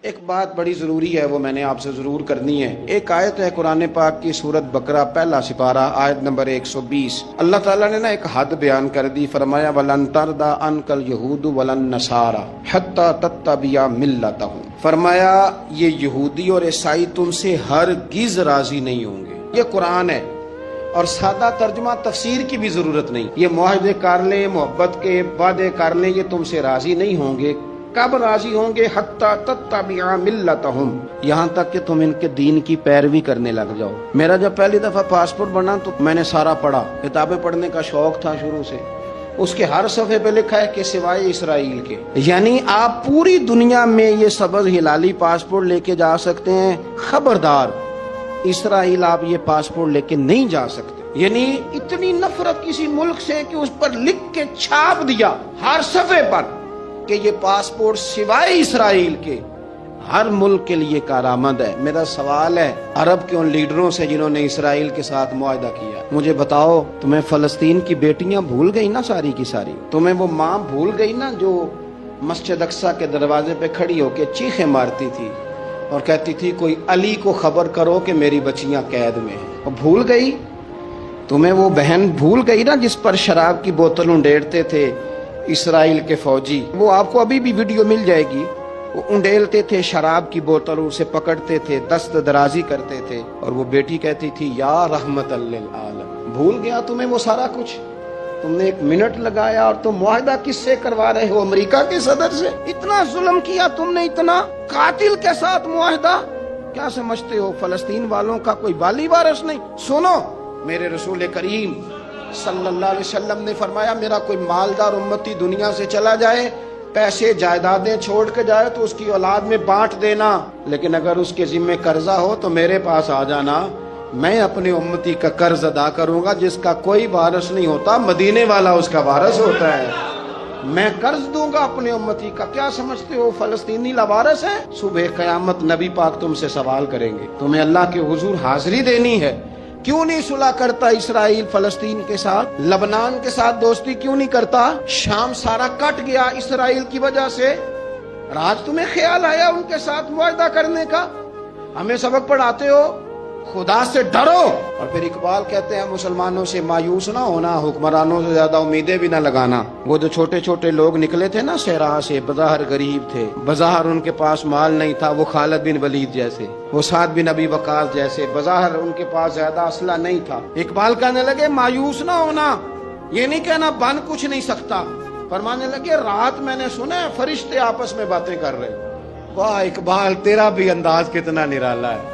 ایک بات بڑی ضروری ہے، وہ میں نے آپ سے ضرور کرنی ہے۔ ایک آیت ہے قرآن پاک کی سورت بقرہ پہلا سپارہ آیت نمبر 120۔ اللہ تعالیٰ نے ایک حد بیان کر دی، فرمایا وَلَن تَرْضَىٰ عَنْكَ الْيَهُودُ وَلَا النَّصَارَىٰ حَتَّىٰ تَتَّبِعَ مِلَّتَهُمْ۔ فرمایا یہ یہودی اور عیسائی تم سے ہرگز راضی نہیں ہوں گے۔ یہ قرآن ہے اور سادہ ترجمہ تفسیر کی بھی ضرورت نہیں۔ یہ معاہدے کر لیں، محبت کے وعدے کر لیں، یہ تم سے راضی نہیں ہوں گے۔ کب راضی ہوں گے؟ حتیٰ تتبع ملتہم، یہاں تک کہ تم ان کے دین کی پیروی کرنے لگ جاؤ۔ میرا جب پہلی دفعہ پاسپورٹ بنا تو میں نے سارا پڑھا، کتابیں پڑھنے کا شوق تھا شروع سے۔ اس کے ہر صفحے پہ لکھا ہے کہ سوائے اسرائیل کے، یعنی آپ پوری دنیا میں یہ سبز ہلالی پاسپورٹ لے کے جا سکتے ہیں، خبردار اسرائیل آپ یہ پاسپورٹ لے کے نہیں جا سکتے۔ یعنی اتنی نفرت کسی ملک سے کہ اس پر لکھ کے چھاپ دیا ہر صفحے پر کہ یہ پاسپورٹ سوائے اسرائیل کے ہر ملک کے لیے کارآمد ہے۔ میرا سوال ہے عرب کے ان لیڈروں سے جنہوں نے اسرائیل کے ساتھ معاہدہ کیا، مجھے بتاؤ تمہیں فلسطین کی بیٹیاں بھول گئی نا ساری کی ساری؟ تمہیں وہ ماں بھول گئی نا جو مسجد اقصیٰ کے دروازے پہ کھڑی ہو کے چیخیں مارتی تھی اور کہتی تھی کوئی علی کو خبر کرو کہ میری بچیاں قید میں ہیں؟ وہ بھول گئی؟ تمہیں وہ بہن بھول گئی نا جس پر شراب کی بوتل انڈیڑتے تھے اسرائیل کے فوجی؟ وہ آپ کو ابھی بھی ویڈیو مل جائے گی۔ وہ انڈیلتے تھے شراب کی بوتل، اسے پکڑتے تھے، دست درازی کرتے تھے، اور وہ بیٹی کہتی تھی یا رحمت للعالم۔ بھول گیا تمہیں وہ سارا کچھ؟ تم نے 1 منٹ لگایا اور تم معاہدہ کس سے کروا رہے ہو؟ امریکہ کے صدر سے؟ اتنا ظلم کیا تم نے، اتنا قاتل کے ساتھ معاہدہ؟ کیا سمجھتے ہو فلسطین والوں کا کوئی والی وارث نہیں؟ سنو، میرے رسول کریم صلی اللہ علیہ وسلم نے فرمایا میرا کوئی مالدار امتی دنیا سے چلا جائے، پیسے جائیدادیں چھوڑ کے جائے تو اس کی اولاد میں بانٹ دینا، لیکن اگر اس کے ذمہ قرضہ ہو تو میرے پاس آ جانا، میں اپنے امتی کا قرض ادا کروں گا۔ جس کا کوئی وارث نہیں ہوتا مدینے والا اس کا وارث ہوتا ہے، میں قرض دوں گا اپنے امتی کا۔ کیا سمجھتے ہو فلسطینی لاوارث ہیں؟ صبح قیامت نبی پاک تم سے سوال کریں گے، تمہیں اللہ کے حضور حاضری دینی ہے۔ کیوں نہیں صلح کرتا اسرائیل فلسطین کے ساتھ؟ لبنان کے ساتھ دوستی کیوں نہیں کرتا؟ شام سارا کٹ گیا اسرائیل کی وجہ سے، اور آج تمہیں خیال آیا ان کے ساتھ معاہدہ کرنے کا؟ ہمیں سبق پڑھاتے ہو، خدا سے ڈرو۔ اور پھر اقبال کہتے ہیں مسلمانوں سے مایوس نہ ہونا، حکمرانوں سے زیادہ امیدیں بھی نہ لگانا۔ وہ جو چھوٹے چھوٹے لوگ نکلے تھے نا صحرا سے، بظاہر غریب تھے، بظاہر ان کے پاس مال نہیں تھا، وہ خالد بن ولید جیسے، وہ سعد بن ابی وقاص جیسے، بظاہر ان کے پاس زیادہ اسلحہ نہیں تھا۔ اقبال کہنے لگے مایوس نہ ہونا، یہ نہیں کہنا بن کچھ نہیں سکتا۔ فرمانے لگے رات میں نے سنا ہے فرشتے آپس میں باتیں کر رہے۔ واہ اقبال، تیرا بھی انداز کتنا نرالا ہے۔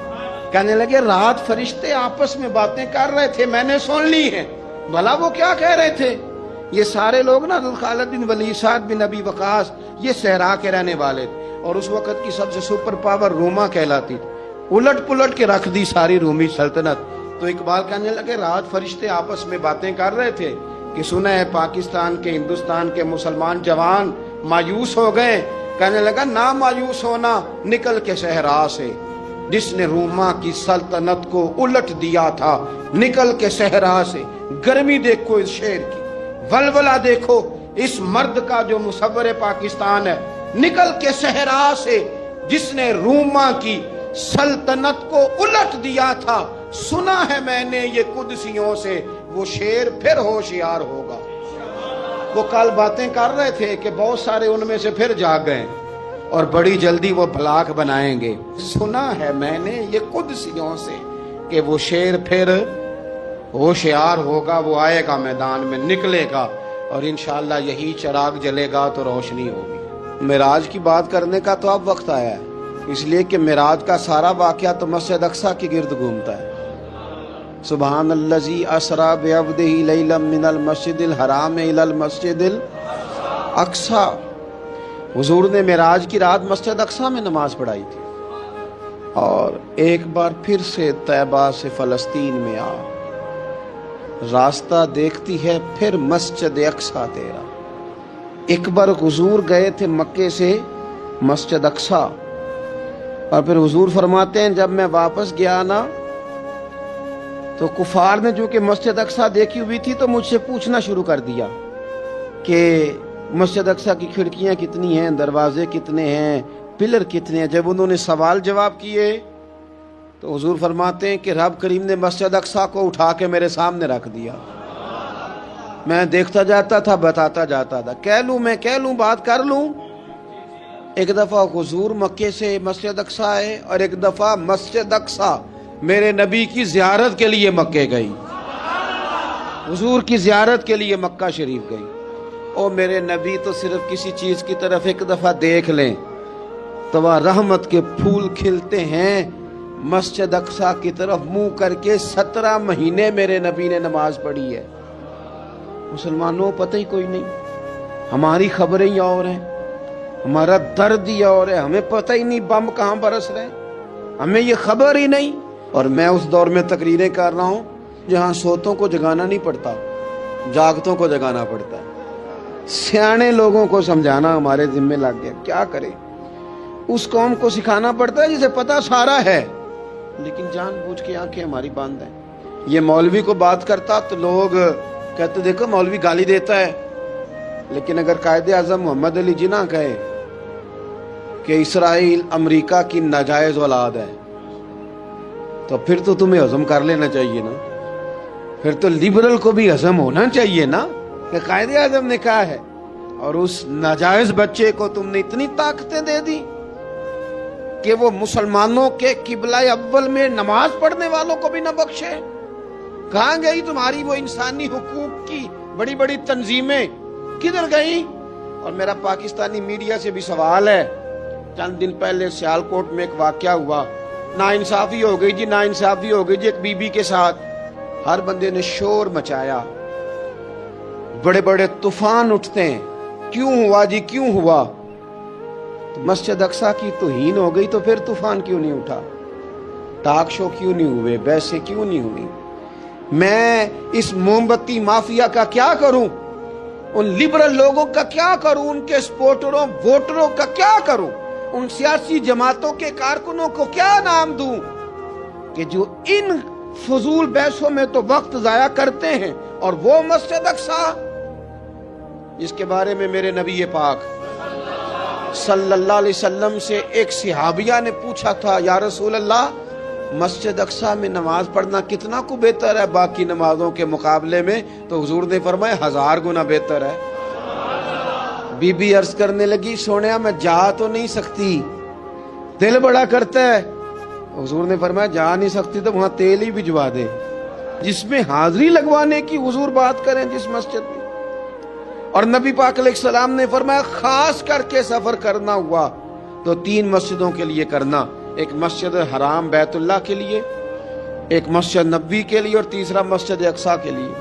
کہنے لگے رات فرشتے آپس میں باتیں کر رہے تھے، میں نے سن لی ہیں۔ بھلا وہ کیا کہہ رہے تھے؟ یہ سارے لوگ نا خالد بن ولید، سعد بن ابی وقاص، یہ صحرا کے رہنے والے تھے، اور اس وقت کی سب سے سپر پاور روما کہلاتی تھی، الٹ پلٹ کے رکھ دی ساری رومی سلطنت۔ تو اقبال کہنے لگے رات فرشتے آپس میں باتیں کر رہے تھے کہ سنا ہے پاکستان کے، ہندوستان کے مسلمان جوان مایوس ہو گئے۔ کہنے لگا نہ مایوس ہونا، نکل کے صحرا سے، جس نے روما کی سلطنت کو الٹ دیا تھا، نکل کے صحرا سے۔ گرمی دیکھو اس شیر کی، ولولہ دیکھو اس مرد کا جو مصور پاکستان ہے، نکل کے صحرا سے جس نے روما کی سلطنت کو الٹ دیا تھا، سنا ہے میں نے یہ قدسیوں سے، وہ شیر پھر ہوشیار ہوگا۔ وہ کل باتیں کر رہے تھے کہ بہت سارے ان میں سے پھر جاگ گئے اور بڑی جلدی وہ بلاک بنائیں گے۔ سنا ہے میں نے یہ قدسیوں سے کہ وہ شیر پھر ہوشیار ہوگا، وہ آئے گا میدان میں، نکلے گا، اور انشاءاللہ یہی چراغ جلے گا تو روشنی ہوگی۔ معراج کی بات کرنے کا تو اب وقت آیا ہے، اس لیے کہ معراج کا سارا واقعہ تو مسجد اقصیٰ کی گرد گھومتا ہے۔ سبحان الذی اسریٰ بعبدہ لیلا من المسجد الحرام الی المسجد الاقصیٰ۔ حضور نے معراج کی رات مسجد اقصیٰ میں نماز پڑھائی تھی، اور ایک بار پھر سے طیبہ سے فلسطین میں آ، راستہ دیکھتی ہے پھر مسجد اقصیٰ تیرا۔ ایک بار حضور گئے تھے مکے سے مسجد اقصیٰ، اور پھر حضور فرماتے ہیں جب میں واپس گیا نا تو کفار نے جو کہ مسجد اقصیٰ دیکھی ہوئی تھی تو مجھ سے پوچھنا شروع کر دیا کہ مسجد اقصیٰ کی کھڑکیاں کتنی ہیں، دروازے کتنے ہیں، پلر کتنے ہیں؟ جب انہوں نے سوال جواب کیے تو حضور فرماتے ہیں کہ رب کریم نے مسجد اقصی کو اٹھا کے میرے سامنے رکھ دیا، میں دیکھتا جاتا تھا، بتاتا جاتا تھا، کہہ لوں بات کر لوں۔ ایک دفعہ حضور مکے سے مسجد اقصی آئے اور ایک دفعہ مسجد اقصی میرے نبی کی زیارت کے لیے مکے گئی، حضور کی زیارت کے لیے مکہ شریف گئی۔ او میرے نبی تو صرف کسی چیز کی طرف ایک دفعہ دیکھ لیں تو وہاں رحمت کے پھول کھلتے ہیں۔ مسجد اقصی کی طرف منہ کر کے 17 مہینے میرے نبی نے نماز پڑھی ہے۔ مسلمانوں پتہ ہی کوئی نہیں، ہماری خبریں ہی اور ہیں، ہمارا درد ہی اور ہے، ہمیں پتہ ہی نہیں بم کہاں برس رہے ہیں، ہمیں یہ خبر ہی نہیں۔ اور میں اس دور میں تقریریں کر رہا ہوں جہاں سوتوں کو جگانا نہیں پڑتا، جاگتوں کو جگانا پڑتا ہے۔ سیانے لوگوں کو سمجھانا ہمارے ذمہ لگ گیا، کیا کرے؟ اس قوم کو سکھانا پڑتا ہے جسے پتہ سارا ہے، لیکن جان بوجھ کے آنکھیں ہماری بند ہیں۔ یہ مولوی کو بات کرتا تو لوگ کہتے دیکھو مولوی گالی دیتا ہے، لیکن اگر قائد اعظم محمد علی جناح کہے کہ اسرائیل امریکہ کی ناجائز اولاد ہے تو پھر تو تمہیں ہضم کر لینا چاہیے نا، پھر تو لبرل کو بھی ہضم ہونا چاہیے نا کہ قائد اعظم نے کہا ہے، اور اس ناجائز بچے کو تم نے اتنی طاقتیں دے دی کہ وہ مسلمانوں کے قبلہ اول میں نماز پڑھنے والوں کو بھی نہ بخشے۔ کہاں گئی تمہاری وہ انسانی حقوق کی بڑی بڑی تنظیمیں، کدھر گئی؟ اور میرا پاکستانی میڈیا سے بھی سوال ہے، چند دن پہلے سیالکوٹ میں ایک واقعہ ہوا، ناانصافی ہو گئی جی، ناانصافی ہو گئی جی ایک بی بی کے ساتھ، ہر بندے نے شور مچایا، بڑے بڑے طوفان اٹھتے ہیں، کیوں ہوا جی کیوں ہوا؟ مسجد اقصی کی توہین ہو گئی تو پھر طوفان کیوں نہیں اٹھا؟ ٹاک شو کیوں نہیں ہوئے؟ بحثیں کیوں نہیں ہوئی؟ میں اس موم بتی مافیا کا کیا کروں؟ ان لبرل لوگوں کا کیا کروں؟ ان کے سپورٹروں ووٹروں کا کیا کروں؟ ان سیاسی جماعتوں کے کارکنوں کو کیا نام دوں کہ جو ان فضول بحثوں میں تو وقت ضائع کرتے ہیں، اور وہ مسجد اقصی جس کے بارے میں میرے نبی پاک صلی اللہ علیہ وسلم سے ایک صحابیہ نے پوچھا تھا، یا رسول اللہ مسجد اقصی میں نماز پڑھنا کتنا کو بہتر ہے باقی نمازوں کے مقابلے میں؟ تو حضور نے فرمایا 1000 گنا بہتر ہے۔ بی بی عرض کرنے لگی، سونیا میں جا تو نہیں سکتی، دل بڑا کرتا ہے۔ حضور نے فرمایا جا نہیں سکتی تو وہاں تیل ہی بھجوا دے، جس میں حاضری لگوانے کی حضور بات کریں جس مسجد میں۔ اور نبی پاک علیہ السلام نے فرمایا خاص کر کے سفر کرنا ہوا تو 3 مسجدوں کے لیے کرنا، ایک مسجد حرام بیت اللہ کے لیے، ایک مسجد نبوی کے لیے، اور تیسرا مسجد اقصی کے لیے۔